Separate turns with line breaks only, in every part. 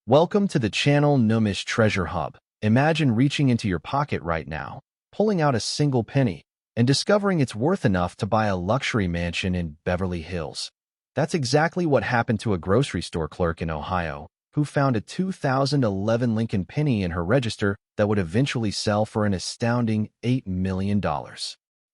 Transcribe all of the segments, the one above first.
Welcome to the channel NUMIS Treasure Hub. Imagine reaching into your pocket right now, pulling out a single penny, and discovering it's worth enough to buy a luxury mansion in Beverly Hills. That's exactly what happened to a grocery store clerk in Ohio, who found a 2011 Lincoln penny in her register that would eventually sell for an astounding $8 million.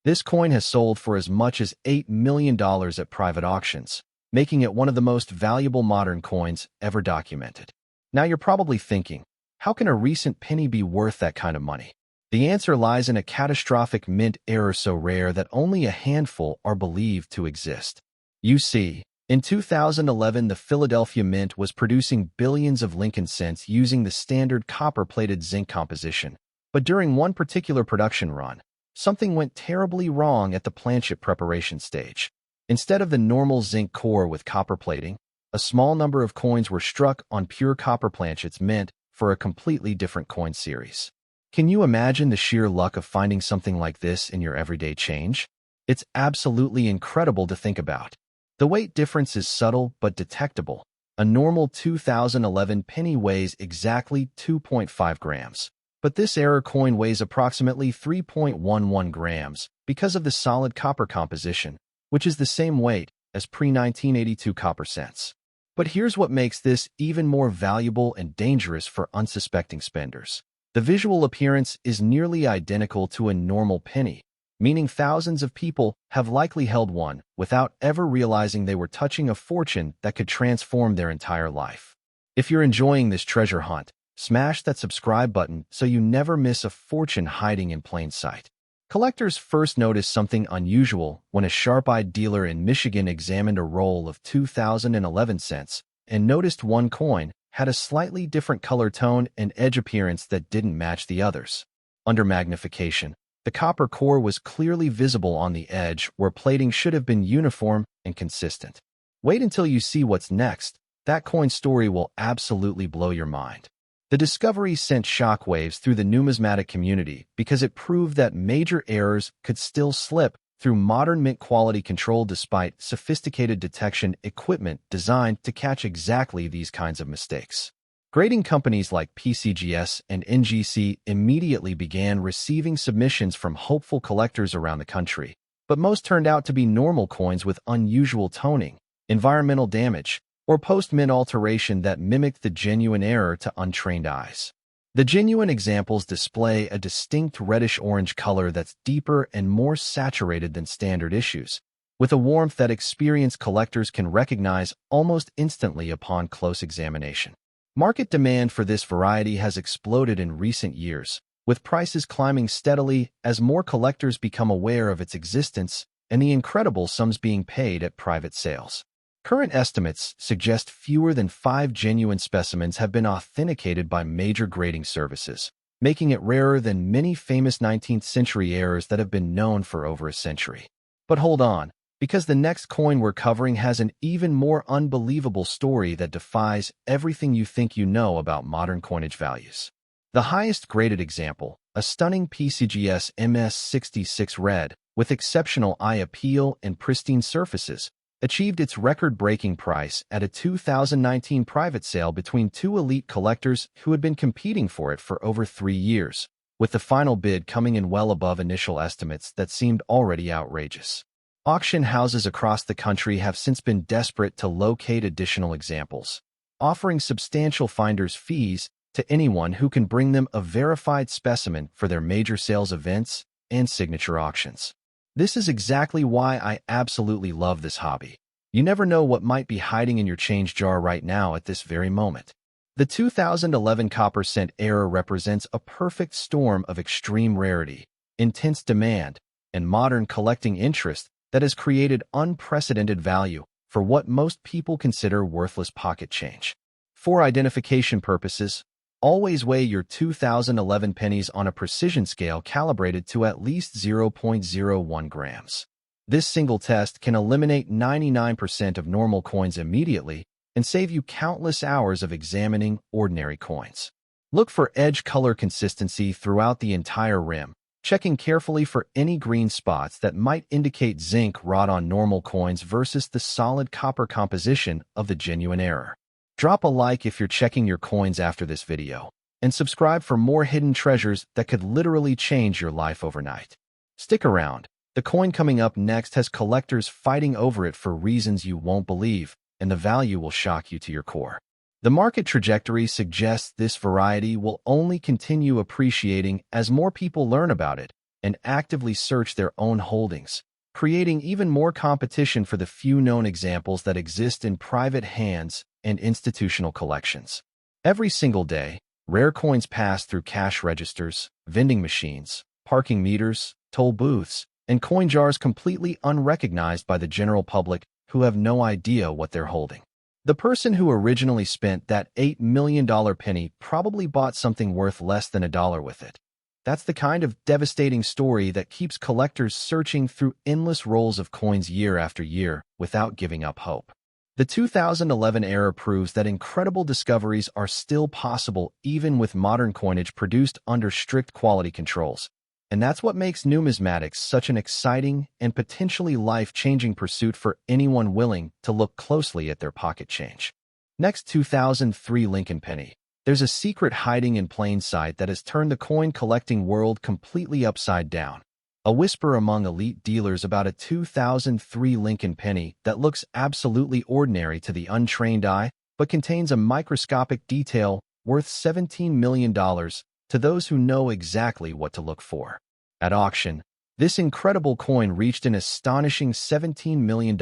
This coin has sold for as much as $8 million at private auctions, making it one of the most valuable modern coins ever documented. Now you're probably thinking, how can a recent penny be worth that kind of money? The answer lies in a catastrophic mint error so rare that only a handful are believed to exist. You see, in 2011, the Philadelphia Mint was producing billions of Lincoln cents using the standard copper-plated zinc composition. But during one particular production run, something went terribly wrong at the planchet preparation stage. Instead of the normal zinc core with copper plating, a small number of coins were struck on pure copper planchets meant for a completely different coin series. Can you imagine the sheer luck of finding something like this in your everyday change? It's absolutely incredible to think about. The weight difference is subtle but detectable. A normal 2011 penny weighs exactly 2.5 grams, but this error coin weighs approximately 3.11 grams because of the solid copper composition, which is the same weight as pre-1982 copper cents. But here's what makes this even more valuable and dangerous for unsuspecting spenders. The visual appearance is nearly identical to a normal penny, meaning thousands of people have likely held one without ever realizing they were touching a fortune that could transform their entire life. If you're enjoying this treasure hunt, smash that subscribe button so you never miss a fortune hiding in plain sight. Collectors first noticed something unusual when a sharp-eyed dealer in Michigan examined a roll of 2011 cents and noticed one coin had a slightly different color tone and edge appearance that didn't match the others. Under magnification, the copper core was clearly visible on the edge where plating should have been uniform and consistent. Wait until you see what's next. That coin story will absolutely blow your mind. The discovery sent shockwaves through the numismatic community because it proved that major errors could still slip through modern mint quality control despite sophisticated detection equipment designed to catch exactly these kinds of mistakes. Grading companies like PCGS and NGC immediately began receiving submissions from hopeful collectors around the country, but most turned out to be normal coins with unusual toning, environmental damage, or post-mint alteration that mimicked the genuine error to untrained eyes. The genuine examples display a distinct reddish-orange color that's deeper and more saturated than standard issues, with a warmth that experienced collectors can recognize almost instantly upon close examination. Market demand for this variety has exploded in recent years, with prices climbing steadily as more collectors become aware of its existence and the incredible sums being paid at private sales. Current estimates suggest fewer than 5 genuine specimens have been authenticated by major grading services, making it rarer than many famous 19th century errors that have been known for over a century. But hold on, because the next coin we're covering has an even more unbelievable story that defies everything you think you know about modern coinage values. The highest graded example, a stunning PCGS MS66 red, with exceptional eye appeal and pristine surfaces, achieved its record-breaking price at a 2019 private sale between two elite collectors who had been competing for it for over 3 years, with the final bid coming in well above initial estimates that seemed already outrageous. Auction houses across the country have since been desperate to locate additional examples, offering substantial finder's fees to anyone who can bring them a verified specimen for their major sales events and signature auctions. This is exactly why I absolutely love this hobby. You never know what might be hiding in your change jar right now at this very moment. The 2011 copper cent error represents a perfect storm of extreme rarity, intense demand, and modern collecting interest that has created unprecedented value for what most people consider worthless pocket change. For identification purposes, always weigh your 2011 pennies on a precision scale calibrated to at least 0.01 grams. This single test can eliminate 99% of normal coins immediately and save you countless hours of examining ordinary coins. Look for edge color consistency throughout the entire rim, checking carefully for any green spots that might indicate zinc rot on normal coins versus the solid copper composition of the genuine error. Drop a like if you're checking your coins after this video, and subscribe for more hidden treasures that could literally change your life overnight. Stick around. The coin coming up next has collectors fighting over it for reasons you won't believe, and the value will shock you to your core. The market trajectory suggests this variety will only continue appreciating as more people learn about it and actively search their own holdings, creating even more competition for the few known examples that exist in private hands and institutional collections. Every single day, rare coins pass through cash registers, vending machines, parking meters, toll booths, and coin jars completely unrecognized by the general public who have no idea what they're holding. The person who originally spent that $8 million penny probably bought something worth less than $1 with it. That's the kind of devastating story that keeps collectors searching through endless rolls of coins year after year without giving up hope. The 2011 era proves that incredible discoveries are still possible even with modern coinage produced under strict quality controls. And that's what makes numismatics such an exciting and potentially life-changing pursuit for anyone willing to look closely at their pocket change. Next, 2003 Lincoln penny. There's a secret hiding in plain sight that has turned the coin collecting world completely upside down. A whisper among elite dealers about a 2003 Lincoln penny that looks absolutely ordinary to the untrained eye, but contains a microscopic detail worth $17 million to those who know exactly what to look for. At auction, this incredible coin reached an astonishing $17 million,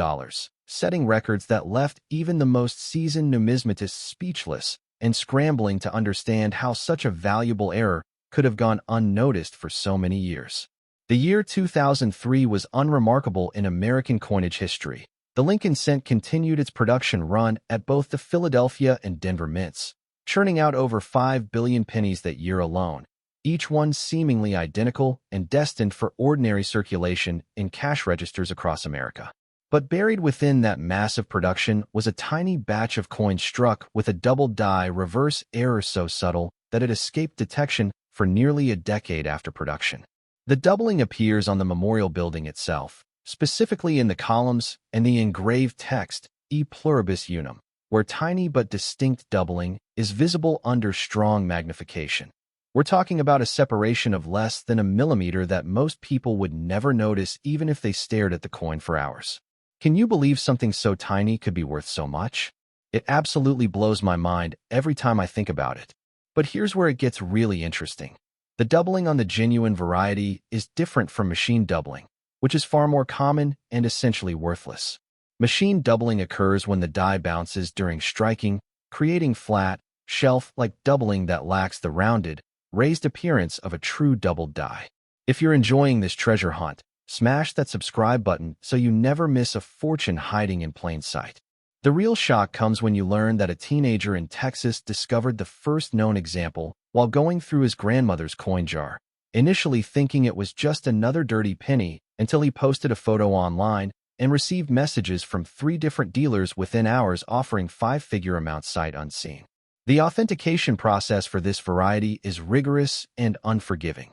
setting records that left even the most seasoned numismatists speechless and scrambling to understand how such a valuable error could have gone unnoticed for so many years. The year 2003 was unremarkable in American coinage history. The Lincoln cent continued its production run at both the Philadelphia and Denver mints, churning out over 5 billion pennies that year alone, each one seemingly identical and destined for ordinary circulation in cash registers across America. But buried within that massive production was a tiny batch of coins struck with a double-die reverse error so subtle that it escaped detection for nearly a decade after production. The doubling appears on the memorial building itself, specifically in the columns and the engraved text, E pluribus unum, where tiny but distinct doubling is visible under strong magnification. We're talking about a separation of less than a millimeter that most people would never notice even if they stared at the coin for hours. Can you believe something so tiny could be worth so much? It absolutely blows my mind every time I think about it. But here's where it gets really interesting. The doubling on the genuine variety is different from machine doubling, which is far more common and essentially worthless. Machine doubling occurs when the die bounces during striking, creating flat, shelf-like doubling that lacks the rounded, raised appearance of a true doubled die. If you're enjoying this treasure hunt, smash that subscribe button so you never miss a fortune hiding in plain sight. The real shock comes when you learn that a teenager in Texas discovered the first known example while going through his grandmother's coin jar, initially thinking it was just another dirty penny until he posted a photo online and received messages from 3 different dealers within hours offering 5-figure amounts sight unseen. The authentication process for this variety is rigorous and unforgiving.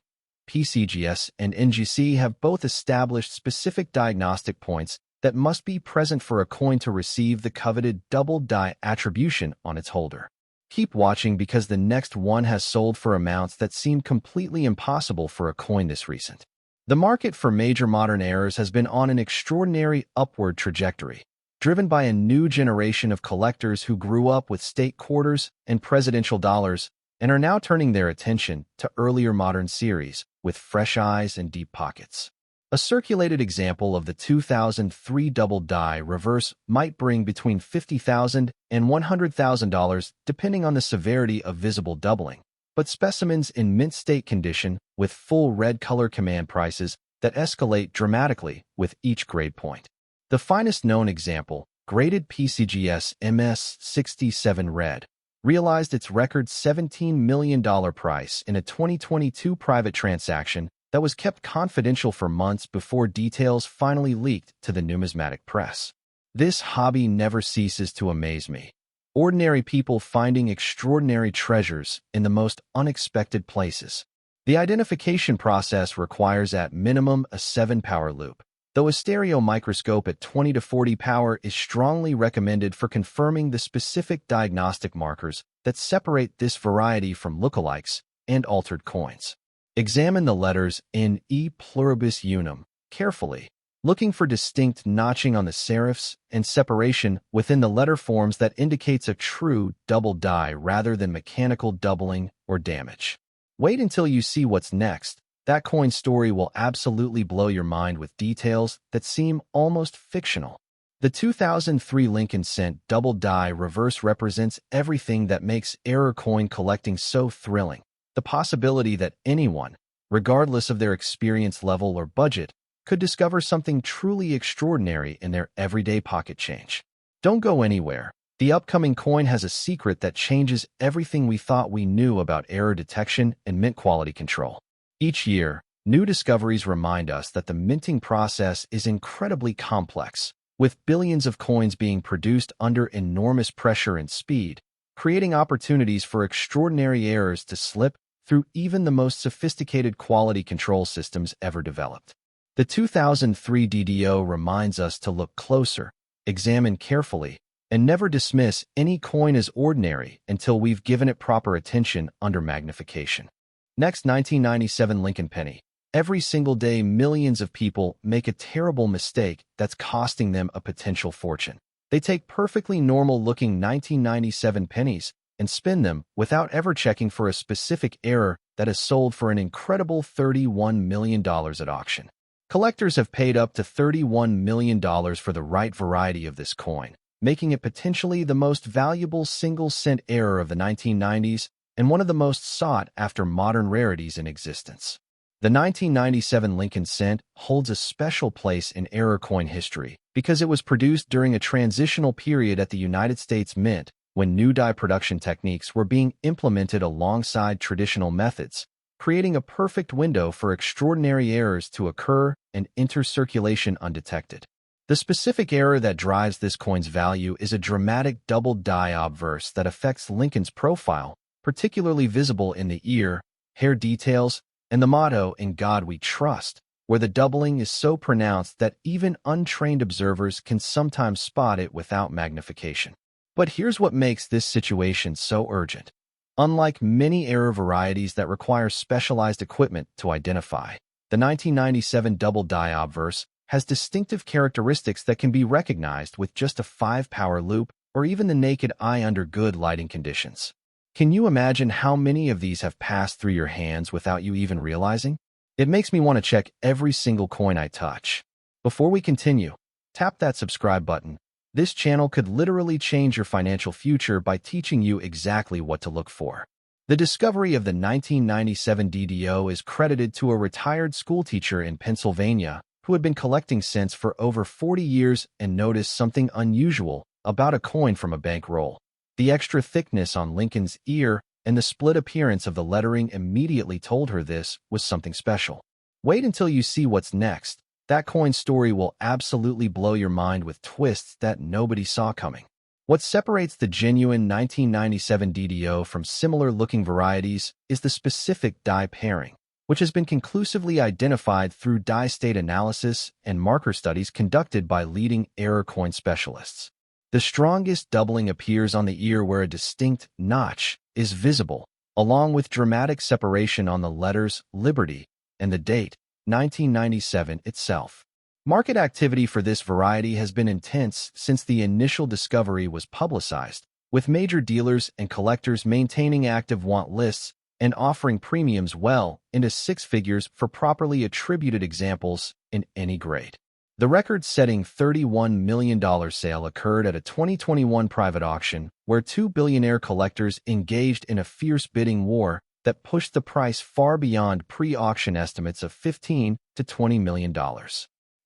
PCGS and NGC have both established specific diagnostic points that must be present for a coin to receive the coveted double die attribution on its holder. Keep watching because the next one has sold for amounts that seem completely impossible for a coin this recent. The market for major modern errors has been on an extraordinary upward trajectory, driven by a new generation of collectors who grew up with state quarters and presidential dollars and are now turning their attention to earlier modern series with fresh eyes and deep pockets. A circulated example of the 2003 double die reverse might bring between $50,000 and $100,000 depending on the severity of visible doubling, but specimens in mint state condition with full red color command prices that escalate dramatically with each grade point. The finest known example, graded PCGS MS67 Red, realized its record $17 million price in a 2022 private transaction that was kept confidential for months before details finally leaked to the numismatic press. This hobby never ceases to amaze me. Ordinary people finding extraordinary treasures in the most unexpected places. The identification process requires at minimum a 7-power loop, though a stereo microscope at 20 to 40 power is strongly recommended for confirming the specific diagnostic markers that separate this variety from lookalikes and altered coins. Examine the letters in E pluribus unum carefully, looking for distinct notching on the serifs and separation within the letter forms that indicates a true double die rather than mechanical doubling or damage. Wait until you see what's next. That coin story will absolutely blow your mind with details that seem almost fictional. The 2003 Lincoln Cent double die reverse represents everything that makes error coin collecting so thrilling. The possibility that anyone, regardless of their experience level or budget, could discover something truly extraordinary in their everyday pocket change. Don't go anywhere. The upcoming coin has a secret that changes everything we thought we knew about error detection and mint quality control. Each year, new discoveries remind us that the minting process is incredibly complex, with billions of coins being produced under enormous pressure and speed, creating opportunities for extraordinary errors to slip through even the most sophisticated quality control systems ever developed. The 2003 DDO reminds us to look closer, examine carefully, and never dismiss any coin as ordinary until we've given it proper attention under magnification. Next, 1997 Lincoln Penny. Every single day, millions of people make a terrible mistake that's costing them a potential fortune. They take perfectly normal-looking 1997 pennies and spin them without ever checking for a specific error that is sold for an incredible $31 million at auction. Collectors have paid up to $31 million for the right variety of this coin, making it potentially the most valuable single-cent error of the 1990s and one of the most sought-after modern rarities in existence. The 1997 Lincoln Cent holds a special place in error coin history because it was produced during a transitional period at the United States Mint when new die production techniques were being implemented alongside traditional methods, creating a perfect window for extraordinary errors to occur and enter circulation undetected. The specific error that drives this coin's value is a dramatic double die obverse that affects Lincoln's profile, particularly visible in the ear, hair details, and the motto, "In God We Trust," where the doubling is so pronounced that even untrained observers can sometimes spot it without magnification. But here's what makes this situation so urgent. Unlike many error varieties that require specialized equipment to identify, the 1997 double die obverse has distinctive characteristics that can be recognized with just a 5-power loop or even the naked eye under good lighting conditions. Can you imagine how many of these have passed through your hands without you even realizing? It makes me want to check every single coin I touch. Before we continue, tap that subscribe button. This channel could literally change your financial future by teaching you exactly what to look for. The discovery of the 1997 DDO is credited to a retired schoolteacher in Pennsylvania who had been collecting cents for over 40 years and noticed something unusual about a coin from a bankroll. The extra thickness on Lincoln's ear and the split appearance of the lettering immediately told her this was something special. Wait until you see what's next. That coin story will absolutely blow your mind with twists that nobody saw coming. What separates the genuine 1997 DDO from similar-looking varieties is the specific die pairing, which has been conclusively identified through die state analysis and marker studies conducted by leading error coin specialists. The strongest doubling appears on the ear where a distinct notch is visible, along with dramatic separation on the letters Liberty and the date, 1997 itself. Market activity for this variety has been intense since the initial discovery was publicized, with major dealers and collectors maintaining active want lists and offering premiums well into 6 figures for properly attributed examples in any grade. The record-setting $31 million sale occurred at a 2021 private auction where 2 billionaire collectors engaged in a fierce bidding war that pushed the price far beyond pre-auction estimates of $15 to $20 million.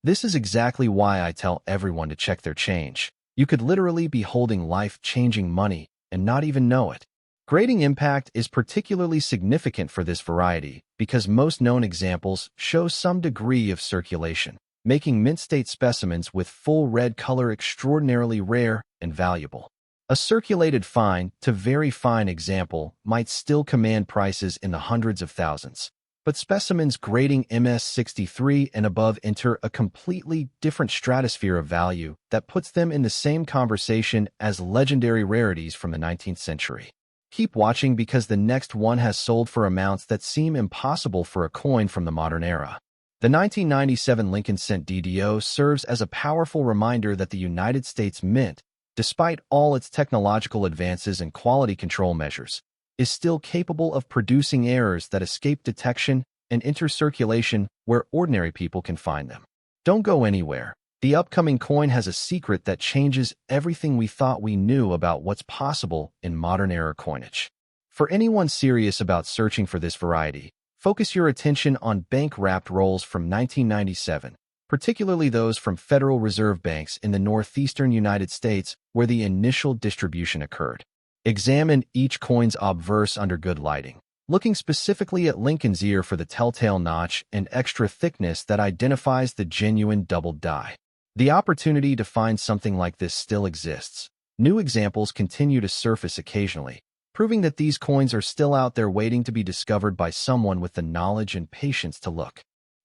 This is exactly why I tell everyone to check their change. You could literally be holding life-changing money and not even know it. Grading impact is particularly significant for this variety because most known examples show some degree of circulation, making mint-state specimens with full red color extraordinarily rare and valuable. A circulated fine to very fine example might still command prices in the hundreds of thousands. but specimens grading MS63 and above enter a completely different stratosphere of value that puts them in the same conversation as legendary rarities from the 19th century. Keep watching because the next one has sold for amounts that seem impossible for a coin from the modern era. The 1997 Lincoln cent DDO serves as a powerful reminder that the United States Mint, despite all its technological advances and quality control measures, is still capable of producing errors that escape detection and enter circulation where ordinary people can find them. Don't go anywhere. The upcoming coin has a secret that changes everything we thought we knew about what's possible in modern-era coinage. For anyone serious about searching for this variety, focus your attention on bank-wrapped rolls from 1997, particularly those from Federal Reserve banks in the northeastern United States where the initial distribution occurred. Examine each coin's obverse under good lighting, looking specifically at Lincoln's ear for the telltale notch and extra thickness that identifies the genuine doubled die. The opportunity to find something like this still exists. New examples continue to surface occasionally, proving that these coins are still out there waiting to be discovered by someone with the knowledge and patience to look.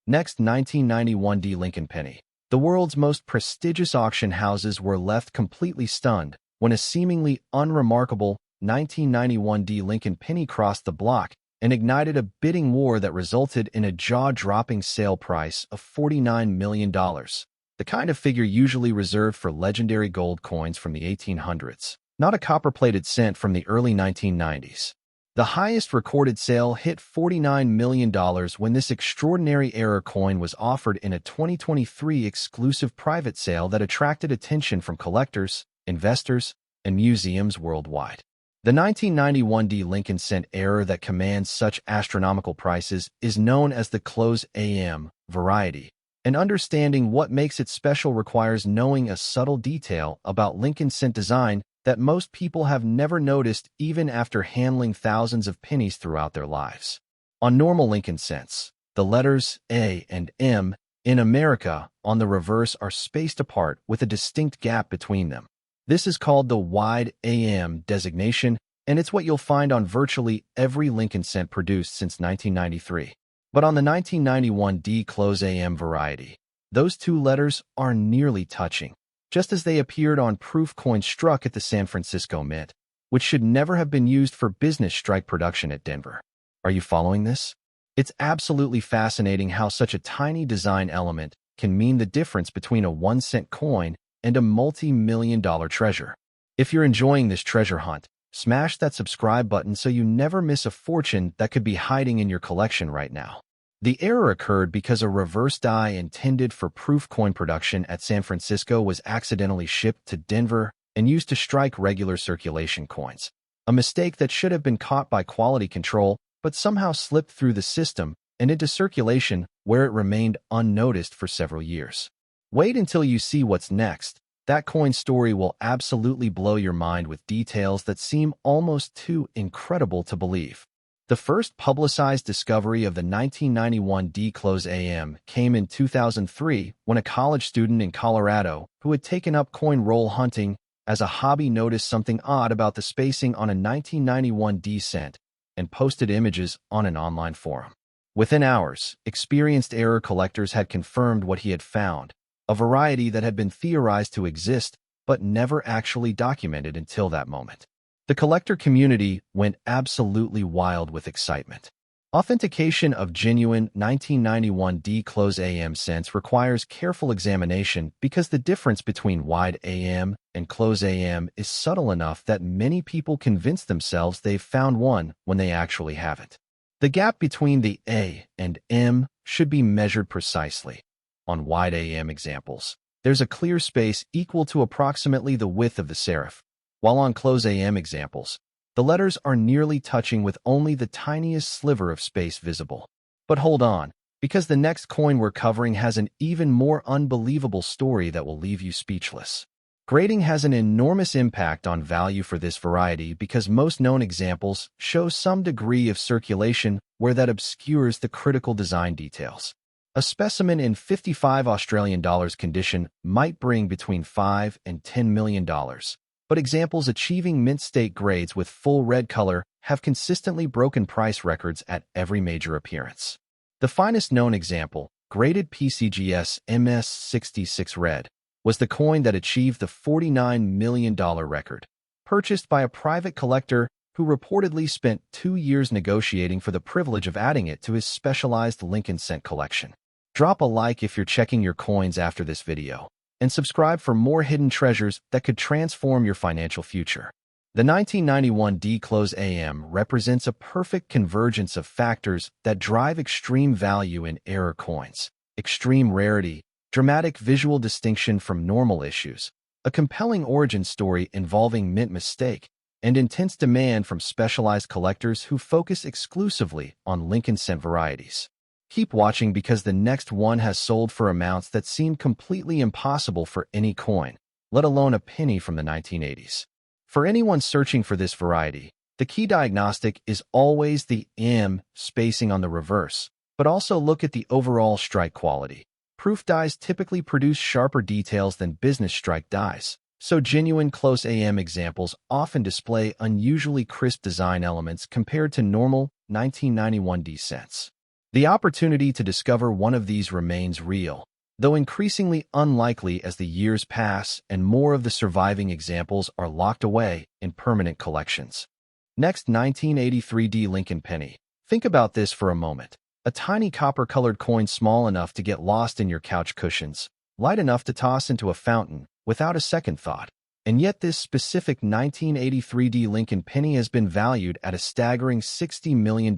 Next, 1991 D Lincoln penny. The world's most prestigious auction houses were left completely stunned when a seemingly unremarkable 1991 D Lincoln penny crossed the block and ignited a bidding war that resulted in a jaw-dropping sale price of $49 million, the kind of figure usually reserved for legendary gold coins from the 1800s, not a copper-plated cent from the early 1990s. The highest recorded sale hit $49 million when this extraordinary era coin was offered in a 2023 exclusive private sale that attracted attention from collectors, investors, and museums worldwide. The 1991 D Lincoln cent error that commands such astronomical prices is known as the close AM variety, and understanding what makes it special requires knowing a subtle detail about Lincoln cent design that most people have never noticed even after handling thousands of pennies throughout their lives. On normal Lincoln cents, the letters A and M in America on the reverse are spaced apart with a distinct gap between them. This is called the wide AM designation, and it's what you'll find on virtually every Lincoln cent produced since 1993. But on the 1991 D close AM variety, those two letters are nearly touching, just as they appeared on proof coins struck at the San Francisco Mint, which should never have been used for business strike production at Denver. Are you following this? It's absolutely fascinating how such a tiny design element can mean the difference between a 1-cent coin and a multi-million-dollar treasure. If you're enjoying this treasure hunt, smash that subscribe button so you never miss a fortune that could be hiding in your collection right now. The error occurred because a reverse die intended for proof coin production at San Francisco was accidentally shipped to Denver and used to strike regular circulation coins, a mistake that should have been caught by quality control but somehow slipped through the system and into circulation where it remained unnoticed for several years. Wait until you see what's next. That coin story will absolutely blow your mind with details that seem almost too incredible to believe. The first publicized discovery of the 1991 D close AM came in 2003 when a college student in Colorado who had taken up coin roll hunting as a hobby noticed something odd about the spacing on a 1991 D cent and posted images on an online forum. Within hours, experienced error collectors had confirmed what he had found, a variety that had been theorized to exist but never actually documented until that moment. The collector community went absolutely wild with excitement. Authentication of genuine 1991 D close AM cents requires careful examination because the difference between wide AM and close AM is subtle enough that many people convince themselves they've found one when they actually haven't. The gap between the A and M should be measured precisely. On wide AM examples, there's a clear space equal to approximately the width of the serif, while on close AM examples, the letters are nearly touching with only the tiniest sliver of space visible. But hold on, because the next coin we're covering has an even more unbelievable story that will leave you speechless. Grading has an enormous impact on value for this variety because most known examples show some degree of circulation where that obscures the critical design details. A specimen in $55 condition might bring between $5 and $10 million, but examples achieving mint state grades with full red color have consistently broken price records at every major appearance. The finest known example, graded PCGS MS66 Red, was the coin that achieved the $49 million record, purchased by a private collector who reportedly spent 2 years negotiating for the privilege of adding it to his specialized Lincoln cent collection. Drop a like if you're checking your coins after this video, and subscribe for more hidden treasures that could transform your financial future. The 1991 D-Close AM represents a perfect convergence of factors that drive extreme value in error coins: extreme rarity, dramatic visual distinction from normal issues, a compelling origin story involving mint mistake, and intense demand from specialized collectors who focus exclusively on Lincoln cent varieties. Keep watching because the next one has sold for amounts that seem completely impossible for any coin, let alone a penny from the 1980s. For anyone searching for this variety, the key diagnostic is always the M spacing on the reverse, but also look at the overall strike quality. Proof dies typically produce sharper details than business strike dies, so genuine close AM examples often display unusually crisp design elements compared to normal 1991 D cents. The opportunity to discover one of these remains real, though increasingly unlikely as the years pass and more of the surviving examples are locked away in permanent collections. Next, 1983 D Lincoln Penny. Think about this for a moment. A tiny copper-colored coin small enough to get lost in your couch cushions, light enough to toss into a fountain without a second thought. And yet this specific 1983 D Lincoln Penny has been valued at a staggering $60 million,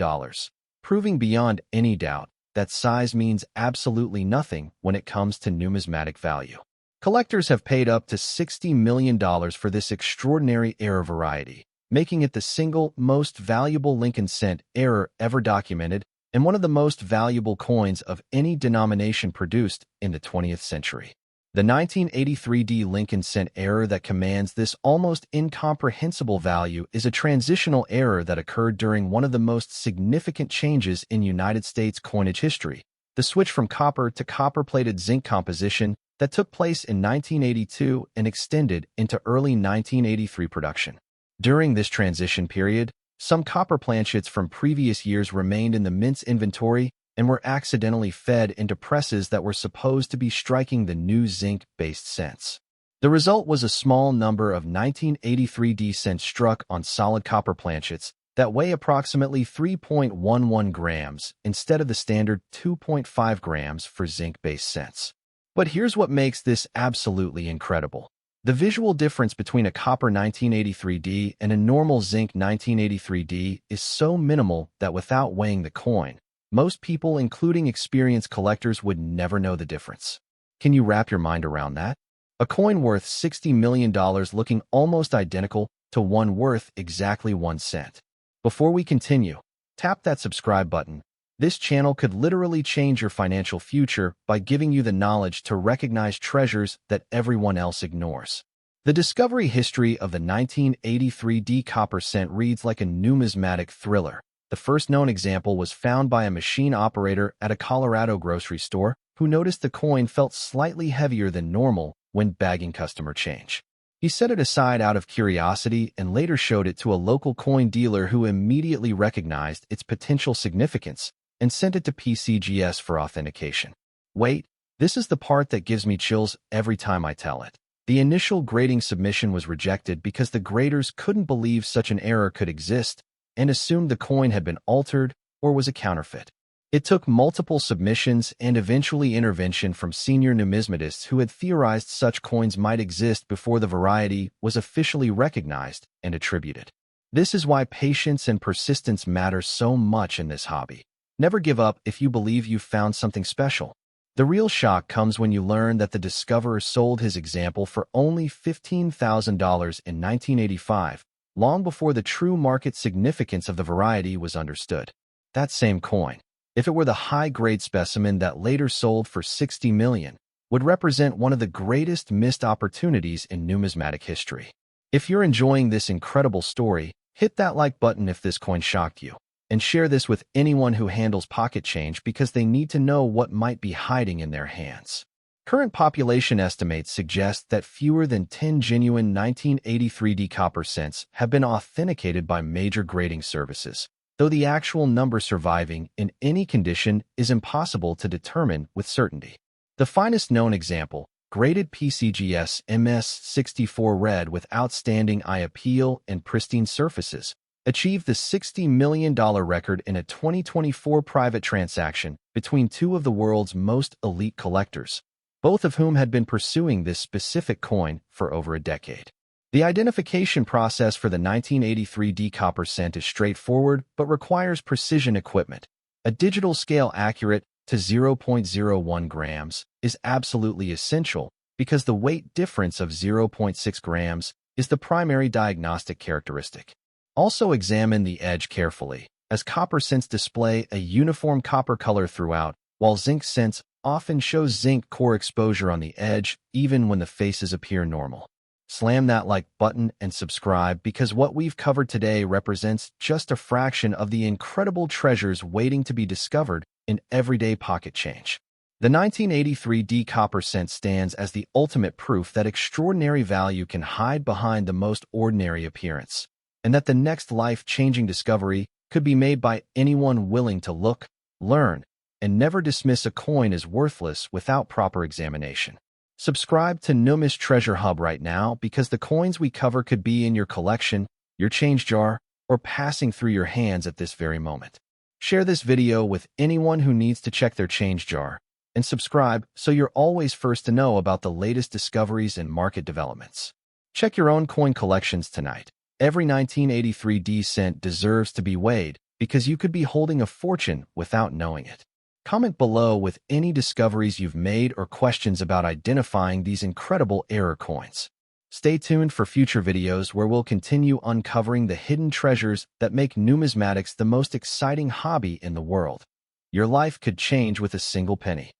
proving beyond any doubt that size means absolutely nothing when it comes to numismatic value. Collectors have paid up to $60 million for this extraordinary error variety, making it the single most valuable Lincoln cent error ever documented and one of the most valuable coins of any denomination produced in the 20th century. The 1983 D Lincoln cent error that commands this almost incomprehensible value is a transitional error that occurred during one of the most significant changes in United States coinage history, the switch from copper to copper-plated zinc composition that took place in 1982 and extended into early 1983 production. During this transition period, some copper planchets from previous years remained in the mint's inventory and were accidentally fed into presses that were supposed to be striking the new zinc-based cents. The result was a small number of 1983 D cents struck on solid copper planchets that weigh approximately 3.11 grams instead of the standard 2.5 grams for zinc-based cents. But here's what makes this absolutely incredible. The visual difference between a copper 1983 D and a normal zinc 1983 D is so minimal that without weighing the coin, most people, including experienced collectors, would never know the difference. Can you wrap your mind around that? A coin worth $60 million looking almost identical to one worth exactly 1 cent. Before we continue, tap that subscribe button. This channel could literally change your financial future by giving you the knowledge to recognize treasures that everyone else ignores. The discovery history of the 1983 D copper cent reads like a numismatic thriller. The first known example was found by a machine operator at a Colorado grocery store who noticed the coin felt slightly heavier than normal when bagging customer change. He set it aside out of curiosity and later showed it to a local coin dealer who immediately recognized its potential significance and sent it to PCGS for authentication. Wait, this is the part that gives me chills every time I tell it. The initial grading submission was rejected because the graders couldn't believe such an error could exist and assumed the coin had been altered or was a counterfeit. It took multiple submissions and eventually intervention from senior numismatists who had theorized such coins might exist before the variety was officially recognized and attributed. This is why patience and persistence matter so much in this hobby. Never give up if you believe you've found something special. The real shock comes when you learn that the discoverer sold his example for only $15,000 in 1985, long before the true market significance of the variety was understood. That same coin, if it were the high-grade specimen that later sold for $60 million, would represent one of the greatest missed opportunities in numismatic history. If you're enjoying this incredible story, hit that like button if this coin shocked you, and share this with anyone who handles pocket change because they need to know what might be hiding in their hands. Current population estimates suggest that fewer than 10 genuine 1983 D copper cents have been authenticated by major grading services, though the actual number surviving in any condition is impossible to determine with certainty. The finest known example, graded PCGS MS64 red with outstanding eye appeal and pristine surfaces, achieved the $60 million record in a 2024 private transaction between two of the world's most elite collectors, both of whom had been pursuing this specific coin for over a decade. The identification process for the 1983 D copper cent is straightforward but requires precision equipment. A digital scale accurate to 0.01 grams is absolutely essential because the weight difference of 0.6 grams is the primary diagnostic characteristic. Also examine the edge carefully, as copper cents display a uniform copper color throughout, while zinc cents often shows zinc core exposure on the edge even when the faces appear normal. Slam that like button and subscribe because what we've covered today represents just a fraction of the incredible treasures waiting to be discovered in everyday pocket change. The 1983 D copper cent stands as the ultimate proof that extraordinary value can hide behind the most ordinary appearance, and that the next life-changing discovery could be made by anyone willing to look, learn, and never dismiss a coin as worthless without proper examination. Subscribe to NUMIS Treasure Hub right now because the coins we cover could be in your collection, your change jar, or passing through your hands at this very moment. Share this video with anyone who needs to check their change jar, and subscribe so you're always first to know about the latest discoveries and market developments. Check your own coin collections tonight. Every 1983 D cent deserves to be weighed because you could be holding a fortune without knowing it. Comment below with any discoveries you've made or questions about identifying these incredible error coins. Stay tuned for future videos where we'll continue uncovering the hidden treasures that make numismatics the most exciting hobby in the world. Your life could change with a single penny.